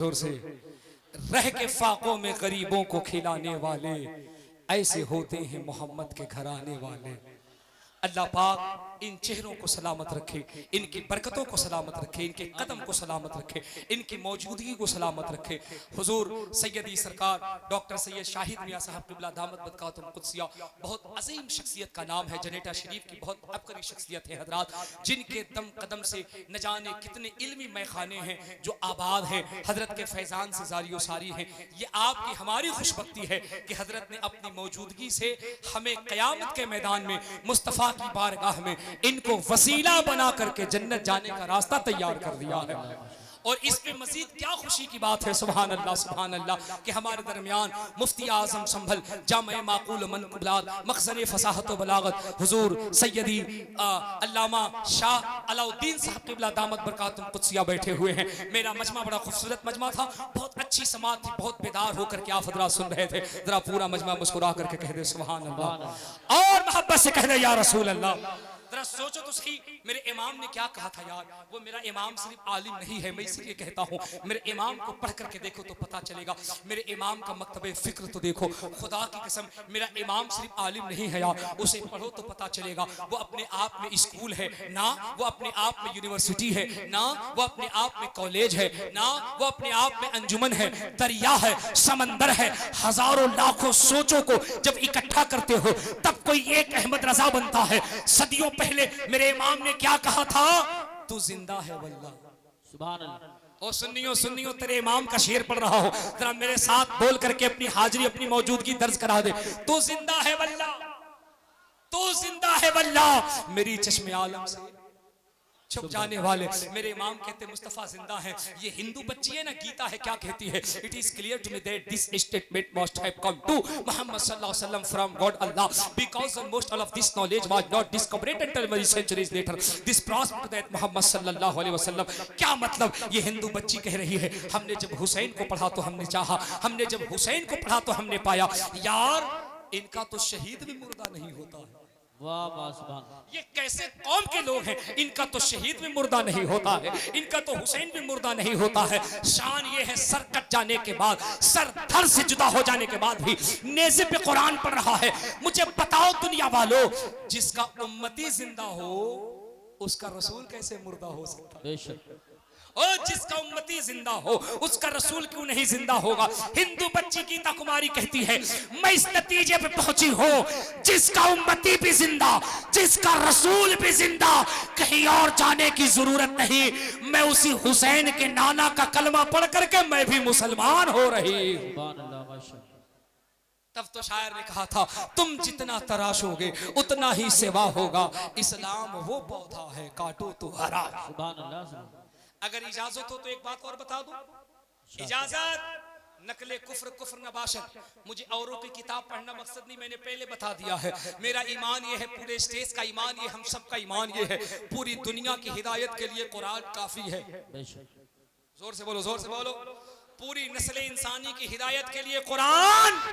जोर से रह के फाकों में गरीबों को खिलाने वाले ऐसे होते हैं मोहम्मद के घराने वाले। अल्लाह पाक इन चेहरों को सलामत रखे, इनकी बरकतों को सलामत रखे, इनके कदम को सलामत रखे, इनकी मौजूदगी को सलामत रखे। हुजूर सैयदी सरकार डॉक्टर सैयद शाहिद मियां साहब क़िबला दामत बरकातुहुम कुद्सिया बहुत अजीम शख्सियत का नाम है। जनेटा शरीफ की बहुत अबकरी शख्सियत है हजरात, जिनके दम कदम से न जाने कितने इल्मी मैखाने हैं जो आबाद हैं। हजरत के फैजान से जारी सारी हैं। ये आपकी हमारी खुशबख्ती है कि हजरत ने अपनी मौजूदगी से हमें क़यामत के मैदान में मुस्तफ़ा की बारगाह में इनको वसीला बना करके जन्नत जाने का रास्ता तैयार कर दिया है। और इस पे मजीद क्या खुशी की बात है, सुभान अल्लाह कि हमारे दरमियान मुफ्ती आजम संभल जामे माकूल मनकुबलात मखज़न फसाहत व बलागत हुजूर सैयदी अल्लामा शाह अलाउद्दीन साहब क़िबला दामत बरकातुहुम कुद्सिया बैठे हुए हैं। मेरा मजमा बड़ा खूबसूरत मजमा था, बहुत अच्छी समात थी, बहुत बेदार होकर के आप हजरात सुन रहे थे। जरा पूरा मजमा मुस्कुरा करके कह दे सुभान अल्लाह और मोहब्बत से कह दे या रसूल अल्लाह। जरा सोचो तो सही, मेरे इमाम ने क्या कहा था यार। वो मेरा इमाम सिर्फ आलिम नहीं है, मैं इसलिए कहता हूँ मेरे इमाम को पढ़ करके देखो तो पता चलेगा। मेरे इमाम का मकतबे फिक्र तो देखो, खुदा की कसम मेरा इमाम सिर्फ आलिम नहीं है यार, उसे पढ़ो तो पता चलेगा। वो अपने आप में स्कूल है ना, वो अपने आप में यूनिवर्सिटी है ना, वो अपने आप में कॉलेज है ना, वो अपने आप में अंजुमन है, दरिया है, समंदर है। हजारों लाखों सोचों को जब इकट्ठा करते हो तब कोई एक अहमद रजा बनता है। सदियों पहले मेरे इमाम ने क्या कहा था, तू जिंदा है वल्लाह। सुभान अल्लाह। और सुन्नियों तेरे इमाम का शेर पढ़ रहा हो, जरा मेरे साथ बोल करके अपनी हाजिरी अपनी मौजूदगी दर्ज करा दे। तू जिंदा है वल्लाह, तू जिंदा है वल्लाह। मेरी चश्मे आलम से छुप जाने वाले मेरे इमाम कहते मुस्तफा जिंदा है। ये हिंदू बच्ची है ना, गीता है क्या कहती है, it is clear to me that this statement must have come to Muhammad सल्लल्लाहु अलैहि वसल्लम from God Allah because most of this knowledge was not discovered until many centuries later this prospered to that Muhammad सल्लल्लाहु अलैहि वसल्लम। क्या मतलब, ये हिंदू बच्ची कह रही है हमने जब हुसैन को पढ़ा तो हमने चाहा, हमने जब हुसैन को पढ़ा तो हमने पाया। यार इनका तो शहीद भी मुर्दा नहीं होता है। वाह वाह सुभान। ये कैसे कौम के लोग हैं, इनका तो शहीद भी मुर्दा नहीं होता है, इनका तो हुसैन भी मुर्दा नहीं होता है। शान ये है सर कट जाने के बाद, सर धड़ से जुदा हो जाने के बाद भी नेज़े पे कुरान पढ़ रहा है। मुझे बताओ दुनिया वालों, जिसका उम्मती जिंदा हो उसका रसूल कैसे मुर्दा हो सकता है? बेशक। और जिसका उम्मती जिंदा हो उसका रसूल क्यों नहीं जिंदा होगा? हिंदू बच्ची गीता कुमारी कहती है मैं इस नतीजे पे पहुंची हूं, जिसका उम्मती भी जिंदा, जिसका रसूल भी जिंदा, कहीं और जाने की जरूरत नहीं। मैं उसी हुसैन के नाना का कलमा पढ़ करके मैं भी मुसलमान हो रही। तब तो शायर ने कहा था तुम जितना तराशोगे उतना ही सेवा होगा। इस्लाम वो पौधा है काटो तो हरा। सुभान अल्लाह। अगर इजाजत हो तो एक बात और बता दूं, इजाजत नकले कुफ्र नबाशत। मुझे औरों की किताब पढ़ना मकसद नहीं, मैंने पहले बता दिया है। मेरा ईमान ये है, पूरे स्टेज का ईमान ये, हम सब का ईमान ये है, पूरी दुनिया की हिदायत के लिए कुरान काफी है। जोर से बोलो, जोर से बोलो। पूरी नस्ल इंसानी की हिदायत के लिए कुरान,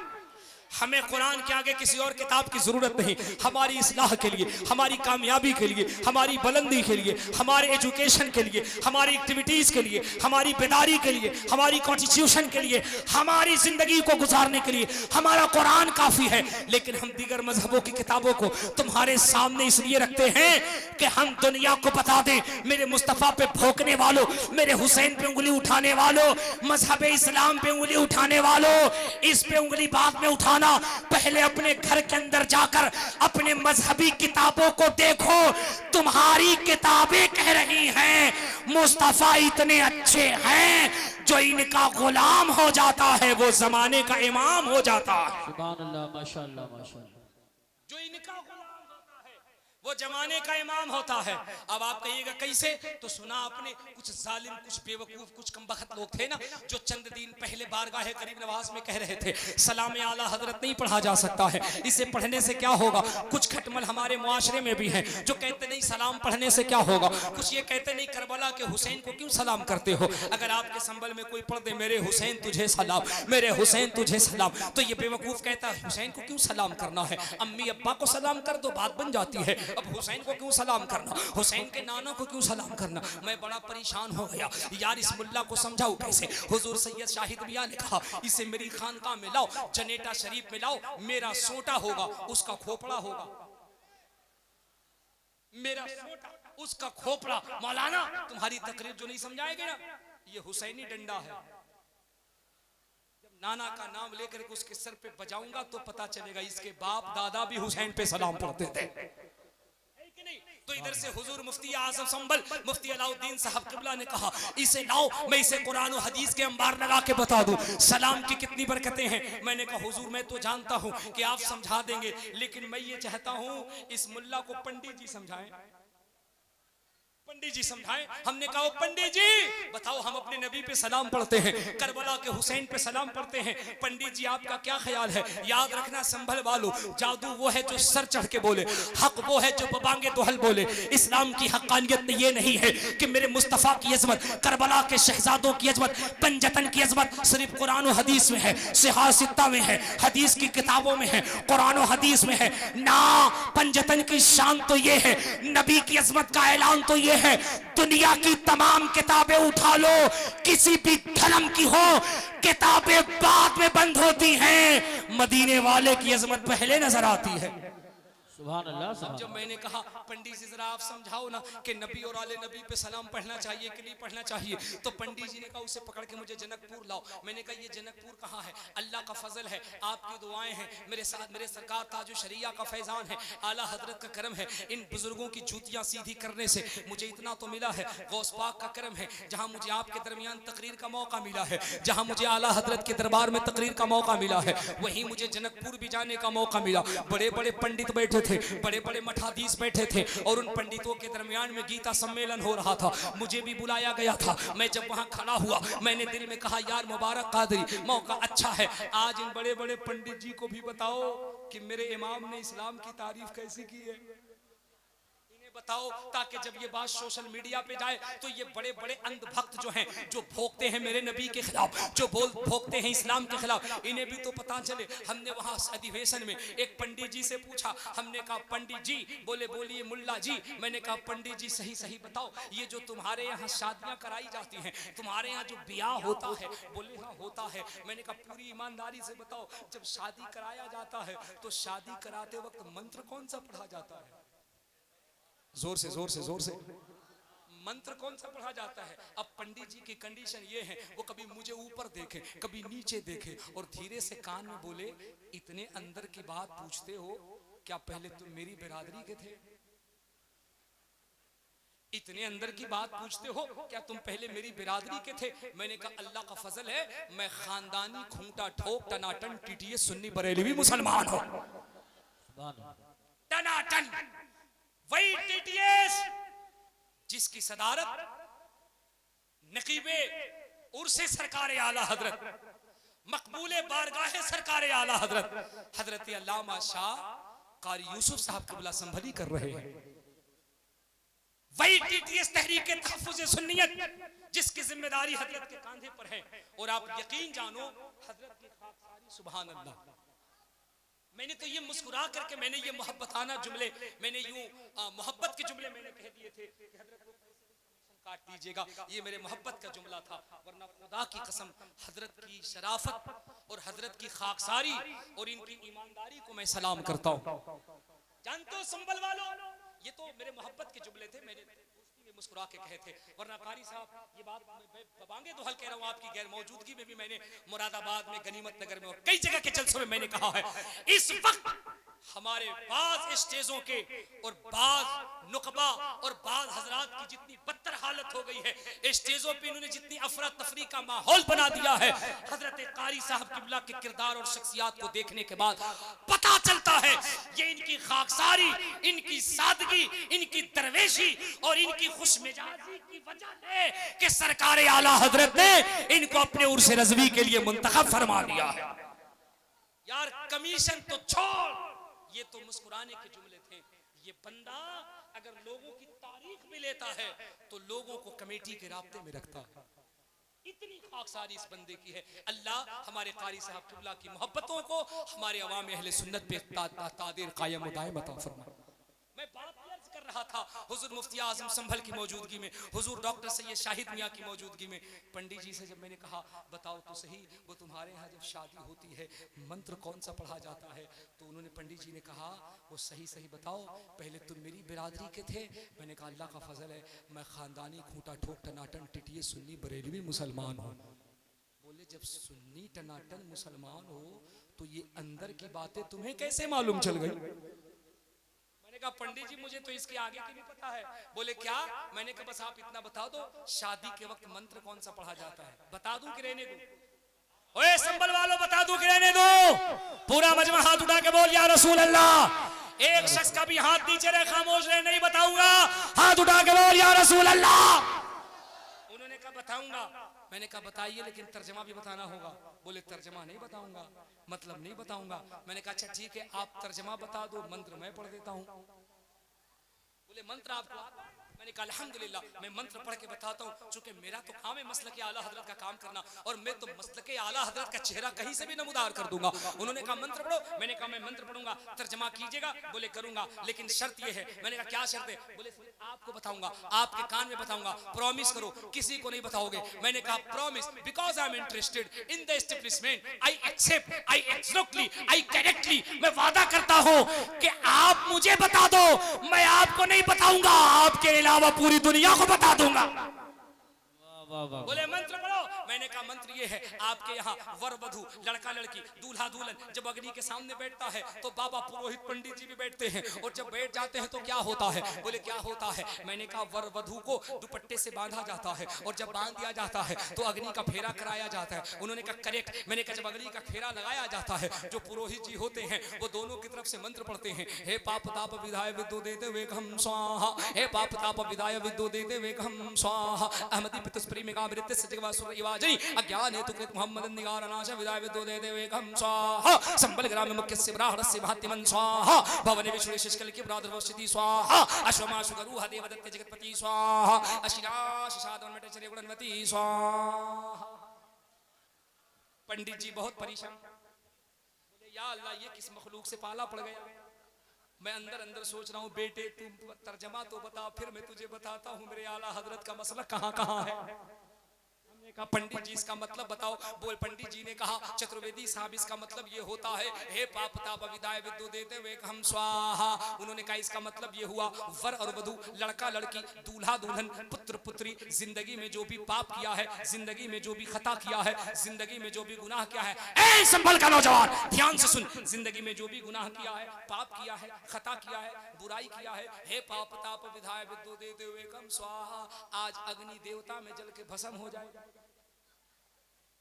हमें कुरान के आगे किसी और किताब की जरूरत नहीं। हमारी इस्लाह के लिए, हमारी कामयाबी के लिए, हमारी बुलंदी के लिए, हमारे एजुकेशन के लिए, हमारी एक्टिविटीज के लिए, हमारी बेदारी के लिए, हमारी कॉन्स्टिट्यूशन के लिए, हमारी जिंदगी को गुजारने के लिए हमारा कुरान काफी है। लेकिन हम दीगर मजहबों की किताबों को तुम्हारे सामने इसलिए रखते हैं कि हम दुनिया को बता दें मेरे मुस्तफा पे भोंकने वालों, मेरे हुसैन पे उंगली उठाने वालों, मजहब इस्लाम पे उंगली उठाने वालों, इस पे उंगली बाद में उठाना। पहले अपने घर के अंदर जाकर अपने मजहबी किताबों को देखो। तुम्हारी किताबें कह रही हैं मुस्तफा इतने अच्छे हैं जो इनका गुलाम हो जाता है वो जमाने का इमाम हो जाता है। सुभान अल्लाह, माशाअल्लाह माशाअल्लाह। जो इनका गुलाम होता है वो जमाने का इमाम होता है। अब आप कहिएगा कैसे, तो सुना आपने कुछ जालिम, कुछ बेवकूफ, कुछ कमबख्त लोग थे ना जो चंद दिन पहले बारगाह करीम नवाज में कह रहे थे सलाम आला हजरत नहीं पढ़ा जा सकता है, इसे पढ़ने से क्या होगा। कुछ खटमल हमारे मुआशरे में भी हैं जो कहते नहीं सलाम पढ़ने से क्या होगा। कुछ ये कहते नहीं करबला के हुसैन को क्यों सलाम करते हो। अगर आपके संबल में कोई पढ़ दे मेरे हुसैन तुझे सलाम, मेरे हुसैन तुझे सलाम, तो ये बेवकूफ कहता है हुसैन को क्यों सलाम करना है, अम्मी अब्बा को सलाम कर दो बात बन जाती है। अब हुसैन को क्यों सलाम करना, हुसैन के नाना को क्यों सलाम करना। मैं बड़ा परेशान हो गया यार, इस मुल्ला को समझाऊं कैसे। हुजूर सैयद शाहिद मियां ने कहा इसे मेरी खानकाह में लाओ, जनेटा शरीफ में लाओ, मेरा सोटा होगा उसका खोपड़ा होगा, मेरा सोटा उसका खोपड़ा। मौलाना तुम्हारी तकरीर जो नहीं समझाएगी ना, ये हुसैनी डंडा है। जब नाना का नाम लेकर के उसके सर पे बजाऊंगा तो पता चलेगा इसके बाप दादा भी हुसैन पे सलाम पढ़ते थे, है कि नहीं। तो इधर से हुजूर मुफ्ती आजम संभल मुफ्ती अलाउद्दीन साहब किबला ने कहा इसे लाओ, मैं इसे कुरान और हदीस के अंबार लगा के बता दूं सलाम की कितनी बरकतें हैं। मैंने कहा हुजूर मैं तो जानता हूं कि आप समझा देंगे, लेकिन मैं ये चाहता हूं इस मुल्ला को पंडित जी समझाएं, पंडित जी समझाएं। हमने कहा पंडित जी बताओ, हम अपने नबी पे सलाम पढ़ते हैं, करबला के हुसैन पे सलाम पढ़ते हैं, पंडित जी आपका क्या ख्याल है। याद रखना संभल वालों, जादू वो है जो सर चढ़ के बोले, हक वो है जो बबांगे दोहल बोले। इस्लाम की हक्कानियत में ये नहीं है कि मेरे मुस्तफ़ा की अजमत, करबला के शहजादों की अजमत, पंजतन की अजमत सिर्फ कुरान और हदीस में है, सिहासित्ता में है, हदीस की किताबों में है, कुरान और हदीस में है ना। पंजतन की शान तो ये है, नबी की अजमत का ऐलान तो ये है, दुनिया की तमाम किताबें उठा लो, किसी भी धर्म की हो, किताबें बाद में बंद होती हैं, मदीने वाले की अजमत पहले नजर आती है। सुभान अल्लाह। अब जब मैंने कहा पंडित जी जरा आप समझाओ ना कि नबी और आले नबी पे सलाम पढ़ना चाहिए कि नहीं पढ़ना चाहिए, तो पंडित जी ने कहा उसे पकड़ के मुझे जनकपुर लाओ। मैंने कहा ये जनकपुर कहाँ है, अल्लाह का फजल है, आपकी दुआएं हैं, मेरे साथ मेरे सरकार ताजु शरिया का फैजान है, आला हजरत का करम है, इन बुजुर्गों की जूतियां सीधी करने से मुझे इतना तो मिला है, गौस पाक का करम है, जहां मुझे आपके दरमियान तकरीर का मौका मिला है, जहां मुझे आला हजरत के दरबार में तकरीर का मौका मिला है, वहीं मुझे जनकपुर भी जाने का मौका मिला। बड़े बड़े पंडित बैठे थे, बड़े बड़े मठाधीश बैठे थे, और उन पंडितों के दरमियान में गीता सम्मेलन हो रहा था, मुझे भी बुलाया गया था। मैं जब वहां खड़ा हुआ, मैंने दिल में कहा यार मुबारक कादरी, मौका अच्छा है, आज इन बड़े बड़े पंडित जी को भी बताओ कि मेरे इमाम ने इस्लाम की तारीफ कैसी की है, बताओ, ताकि जब ये बात सोशल मीडिया पे जाए तो ये बड़े बड़े अंधभक्त जो हैं, जो भोगते हैं मेरे नबी के खिलाफ, जो भोगते हैं इस्लाम के खिलाफ, इन्हें भी तो पता चले। हमने वहां अधिवेशन में एक पंडित जी से पूछा, हमने कहा पंडित जी, बोले बोलिए मुल्ला जी। मैंने कहा पंडित जी सही सही बताओ, ये जो तुम्हारे यहाँ शादियां कराई जाती हैं, तुम्हारे यहाँ जो ब्याह होता है, बोले हाँ होता है। मैंने कहा पूरी ईमानदारी से बताओ, जब शादी कराया जाता है तो शादी कराते वक्त मंत्र कौन सा पढ़ा जाता है, जोर से जोर से जोर से मंत्र कौन सा पढ़ा जाता है। अब पंडित जी की कंडीशन ये है, वो कभी मुझे ऊपर देखे कभी नीचे देखे और धीरे से कान में बोले, इतने अंदर की बात पूछते हो, क्या पहले तुम मेरी बिरादरी के थे? इतने अंदर की बात पूछते हो, क्या तुम पहले मेरी बिरादरी के थे? मैंने कहा अल्लाह का फजल है, मैं खानदानी खूंटा ठोक टनाटन टीटीएस सुन्नी बरेलवी मुसलमान हूं, टनाटन वही टीटीएस जिसकी सदारत नकीबे उर्से सरकारे आला हजरत, मकबूले बारगाहे सरकारे आला हजरत हजरत अल्लामा शाह कारी यूसुफ साहब किबला संभली कर रहे हैं। वही टीटीएस तहरीक तहफ्फुज़ सुन्नियत जिसकी जिम्मेदारी हजरत के कांधे पर है। और आप यकीन जानो हजरत की खाकसारी, सुभान अल्लाह। मैंने तो ये मुस्कुरा करके मैंने ये मोहब्बताना जुमले, मैंने यूं मोहब्बत के जुमले मैंने कह दिए थे कि हजरत को काट दीजिएगा, ये मेरे मोहब्बत का जुमला था, वरना खुदा की कसम हजरत की शराफत और हजरत की खाकसारी और इनकी ईमानदारी को मैं सलाम करता हूँ। जानते हो संभल वालों, ये तो मेरे मोहब्बत के जुमले थे, मैंने मुस्कुरा के कहे थे, वरना कारी साहब ये बात बबांगे तो हल कह रहा हूं, आपकी गैर मौजूदगी में भी मैंने मुरादाबाद में, गनीमत नगर में और कई जगह के जलसों में मैंने कहा है, इस वक्त हमारे बाज स्टेजों के और बाज नुकबा और बाज हजरात की जितनी बदतर हालत हो गई है, स्टेजों पे इन्होंने जितनी अफरा तफरी का माहौल बना दिया है, हजरत कारी साहब किबला के किरदार और शख्सियात को देखने के बाद पता चलता है ये इनकी खाकसारी, इनकी सादगी, इनकी दरवेशी और इनकी खुशमिजाजी की वजह है कि सरकार आला हजरत ने इनको अपने उर्स रज़वी के लिए मुंतखब फरमा लिया है। यार कमीशन तो छोड़, ये तो मुस्कुराने के जुमले थे। ये बंदा अगर लोगों की तारीख भी लेता है तो लोगों को कमेटी के राब्ते में रखता है, इतनी खाकसारी इस बंदे की है। अल्लाह हमारे कारी साहब किबला की मोहब्बतों को हमारे अवाम अहले सुन्नत पे तादीर कायम व दायम अता फरमाए। मैं बात रहा था हुजूर मुफ्ती आजम संभल की मौजूदगी में, हुजूर डॉक्टर सैयद शाहिद मियां की मौजूदगी में। पंडित जी से जब मैंने कहा बताओ तो सही, वो तुम्हारे यहाँ जब शादी होती है मंत्र कौन सा पढ़ा जाता है? तो उन्होंने पंडित जी ने कहा वो सही सही बताओ, पहले तुम मेरी बिरादरी के थे। मैंने कहा अल्लाह का फजल है, मैं खानदानी खूंटा ठोक टनाटन टिटिए सुन्नी बरेलवी मुसलमान हूँ। बोले जब सुन्नी टनाटन मुसलमान हो तो ये अंदर की बातें तुम्हें कैसे मालूम चल गई? मैंने कहा पंडित जी मुझे तो इसके आगे की भी पता है। बोले क्या? मैंने कहा बस आप इतना बता दो शादी के वक्त मंत्र कौन सा पढ़ा जाता है। बता दूं कि रहने दूं? ओए संभल वालों बता दूं कि रहने दो? पूरा मजमा हाथ उठा के बोल या रसूल अल्लाह। एक शख्स का भी हाथ नीचे रहे, खामोश रहे, नहीं बताऊंगा। हाथ उठा के बोल या रसूल अल्लाह। उन्होंने कहा बताऊंगा। मैंने कहा बताइए लेकिन तर्जमा भी बताना होगा। बोले तर्जमा नहीं बताऊंगा, मतलब नहीं बताऊंगा। मैंने कहा अच्छा ठीक है आप तर्जमा बता दो, मंत्र मैं पढ़ देता हूं। बोले मंत्र आपको आता है? मैंने कहा अल्हम्दुलिल्लाह मैं मंत्र पढ़ के बताता हूँ, चूंकि मेरा तो काम है मसलक आला हजरत का काम करना, और मैं तो मसलक आला हजरत का चेहरा कहीं से भी नमूदार कर दूंगा। उन्होंने कहा मंत्र पढ़ो। मैंने कहा मैं मंत्र पढ़ूंगा, तर्जमा कीजिएगा। बोले करूंगा, लेकिन शर्त यह है। मैंने कहा क्या शर्त है? बोले आपको बताऊंगा, आपके कान में बताऊंगा, प्रॉमिस करो किसी को नहीं बताओगे। मैंने कहा promise, because I am interested in the establishment, I accept, I absolutely, I correctly, मैं वादा करता हूं कि आप मुझे बता दो, मैं आपको नहीं बताऊंगा, आपके अलावा पूरी दुनिया को बता दूंगा। बोले मंत्र पढ़ो। मैंने कहा मंत्र ये है, आपके यहाँ वर वधु, लड़का लड़की, दूल्हा दुल्हन जब अग्नि के सामने बैठता है तो बाबा पुरोहित पंडित जी भी बैठते हैं, और जब बैठ जाते हैं तो क्या होता है? बोले क्या होता है? मैंने कहा वर वधु को दुपट्टे से बांधा जाता है, और जब बांध दिया जाता है तो अग्नि का फेरा कराया जाता है। उन्होंने कहा करेक्ट। मैंने कहा जब अग्नि का फेरा लगाया जाता है जो पुरोहित जी होते हैं वो दोनों की तरफ से मंत्र पढ़ते हैं, हे पाप ताप विदाय विद्यो देते वे हम स्वाहा, हे पाप ताप विदाय विद्यो देते वे हम स्वाहा, अहमदी पितुस्प्री मेगावृत्ति सजगवा सुरवाजनी अज्ञान हेतु कृत मोहम्मद निगारनाश विदाय विद्यो देते वे हम स्वाहा, संबल ग्राम मुख्य से ब्राह्मणस्य भातिमन स्वाहा, भवने विष्णु शिष्कल की ब्रादर्वस्ति स्वाहा, अश्वमाशु गरुह देवदत्त जगतपति स्वाहा, अशिराश साधन मटेचरे गुणवती स्वाहा। पंडित जी बहुत परेशान, बोले या अल्लाह ये किस मखलूक से पाला पड़ गया। मैं अंदर अंदर सोच रहा हूँ बेटे तुम तर्जमा तो बता, फिर मैं तुझे बताता हूँ मेरे आला हजरत का मसला कहाँ कहाँ है। हमने कहा पंडित जी इसका मतलब बताओ। बोल पंडित जी ने कहा चतुर्वेदी साहब इसका मतलब ये होता है, हे पाप ताप विदाय विद्यो देते हुए हम स्वाहा। उन्होंने कहा इसका मतलब ये हुआ वर और वधु, लड़का लड़की, दूल्हा दुल्हन, पुत्र पुत्री, जिंदगी में जो भी पाप किया है, जिंदगी में जो भी खता किया है, जिंदगी में जो भी गुनाह किया है, ए संभल का नौजवान ध्यान से सुन, जिंदगी में जो भी गुनाह किया है, पाप किया है, खता किया है, बुराई किया है, हे पाप ताप विदाय विद्यो देते हुए हम स्वाहा, आज अग्नि देवता में जल के भस्म हो जाए,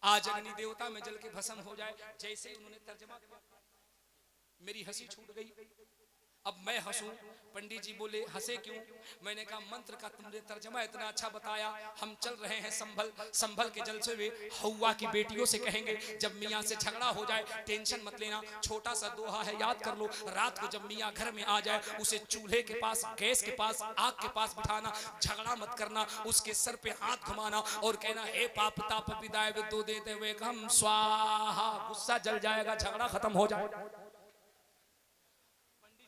आज अग्नि देवता में जल के भस्म हो जाए। जैसे ही उन्होंने तर्जमा किया मेरी हंसी छूट गई। अब मैं हंसूं? पंडित जी बोले हंसे क्यों? मैंने कहा मंत्र का तुमने तर्जमा इतना अच्छा बताया, हम चल रहे हैं संभल, संभल के जलसे हुए हवा की बेटियों से कहेंगे जब मियाँ से झगड़ा हो जाए टेंशन मत लेना, छोटा सा दोहा है याद कर लो, रात को जब मियाँ घर में आ जाए उसे चूल्हे के पास, गैस के पास, आग के पास बिठाना, झगड़ा मत करना, उसके सर पे हाथ घुमाना और कहना हे पाप ताप विदाय विद्यो देते हुए हम स्वाहा, गुस्सा जल जाएगा, झगड़ा खत्म हो जाएगा।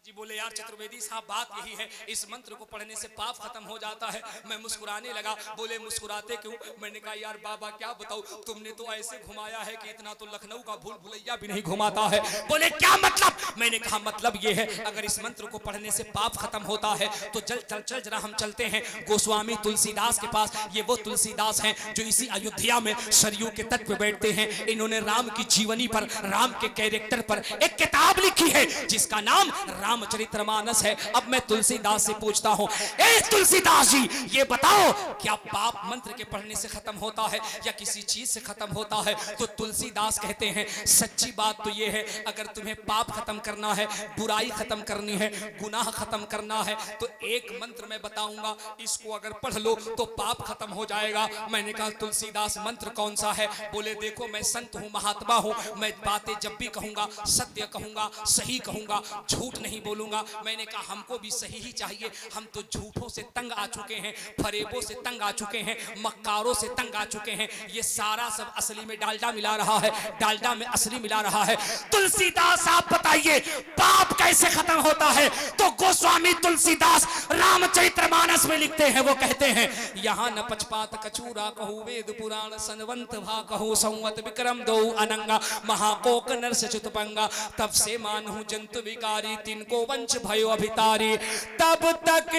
जी बोले यार चतुर्वेदी साहब बात यही है, इस मंत्र को पढ़ने से पाप खत्म हो जाता है। मैं मुस्कुराने लगा। बोले मुस्कुराते क्यों? मैंने कहा यार बाबा क्या बताऊं, तुमने तो ऐसे घुमाया है कि इतना तो लखनऊ का भूल भुलैया भी नहीं घुमाता है। बोले क्या मतलब? मैंने कहा मतलब ये है अगर इस मंत्र को पढ़ने से पाप खत्म होता है तो चल चल चल जरा हम चलते हैं गोस्वामी तुलसीदास के पास। ये वो तुलसीदास हैं जो इसी अयोध्या में सरयू के तट पे बैठते हैं। इन्होंने राम की जीवनी पर, राम के कैरेक्टर पर एक किताब लिखी है जिसका नाम रामचरितमानस है। अब मैं तुलसीदास से पूछता हूँ, ए तुलसीदास जी ये बताओ क्या पाप मंत्र के पढ़ने से खत्म होता है या किसी चीज से खत्म होता है? तो तुलसीदास कहते हैं सच्ची बात तो ये है अगर तुम्हें पाप खत्म करना है, बुराई खत्म करनी है, गुनाह खत्म करना है तो एक मंत्र मैं बताऊंगा, इसको अगर पढ़ लो तो पाप खत्म हो जाएगा। मैंने कहा तुलसीदास मंत्र कौन सा है? बोले देखो मैं संत हूँ, महात्मा हूँ, मैं बातें जब भी कहूंगा सत्य कहूंगा, सही कहूंगा, झूठ नहीं बोलूंगा। मैंने कहा हमको भी सही ही चाहिए, हम तो झूठों से तंग आ चुके हैं, फरेबों से तंग आ चुके हैं, मक्कारों से तंग आ चुके हैं। ये सारा सब असली में डालडा मिला रहा है, डालडा में असली मिला रहा है। तुलसीदास आप बताइए पाप कैसे खत्म होता है? तो गोस्वामी तुलसीदास रामचरितमानस में लिखते हैं, वो कहते हैं यहाँ न पक्षपात कचूरा कहूँ, वेद पुराण सनवंत भा कहूँ, संवत विक्रम दो अनंगा, महाकोक नरस चतुपंगा, तब से मानहु जंतु विकारी, तिनको वंश भयो अभितारी। तब तक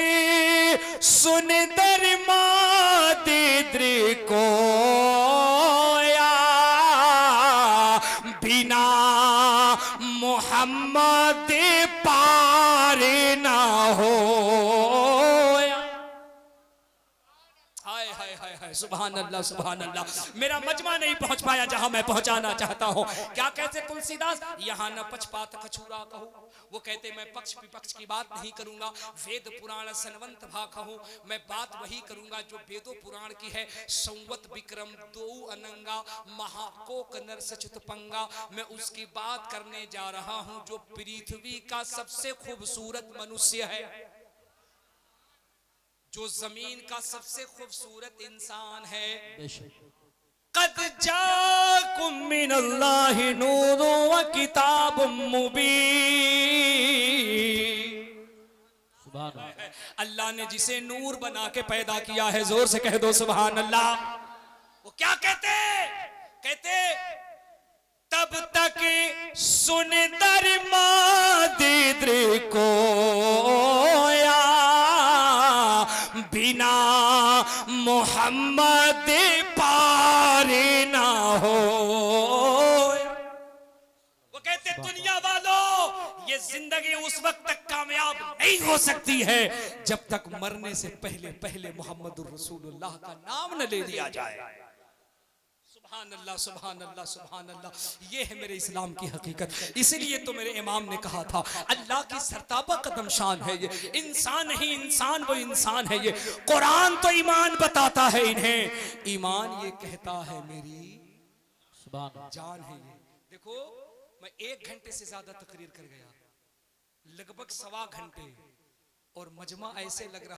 सुन दरमा दीद्र को बिना मोहम्मद पार ना हो। सुभान अल्लाह सुभान अल्लाह। मेरा मजमा नहीं पहुंच पाया जहां मैं पहुंचाना चाहता हूं। क्या कहते तुलसीदास? यहाँ न पक्षपात कछूरा कहूं, वो कहते मैं पक्ष विपक्ष की बात नहीं करूंगा, वेद पुराण सनवंत भा कहूं, मैं बात वही करूंगा जो वेदों पुराण की है। संवत विक्रम दो अनंगा, महाकोक नर सचुतपंगा, मैं उसकी बात करने जा रहा हूं जो पृथ्वी का सबसे खूबसूरत मनुष्य है, जो जमीन का सबसे खूबसूरत इंसान है। कद जाकुम मिनल्लाहि नूरुन व किताबुम मुबीन। अल्लाह ने जिसे नूर बना के पैदा किया है, जोर से कह दो सुभान अल्लाह। वो क्या कहते? कहते तब तक सुन दरमा दीद्र को बिना मोहम्मद पार ना हो। वो कहते दुनिया वालों, ये जिंदगी उस वक्त तक कामयाब नहीं हो सकती है जब तक मरने से पहले पहले मोहम्मद रसूलुल्लाह का नाम न ले लिया जाए। सुभान अल्लाह सुभान अल्लाह सुभान अल्लाह। ये है मेरे इस्लाम की हकीकत। इसीलिए तो मेरे इमाम ने कहा था अल्लाह की सरताबा कदम शान है ये, इंसान नहीं इंसान वो इंसान है ये। कुरान तो ईमान बताता है इन्हें, ईमान ये कहता है मेरी जान है ये। देखो मैं 1 घंटे से ज्यादा तकरीर कर गया, लगभग 1.25 घंटे, और मजमा ऐसे लग रहा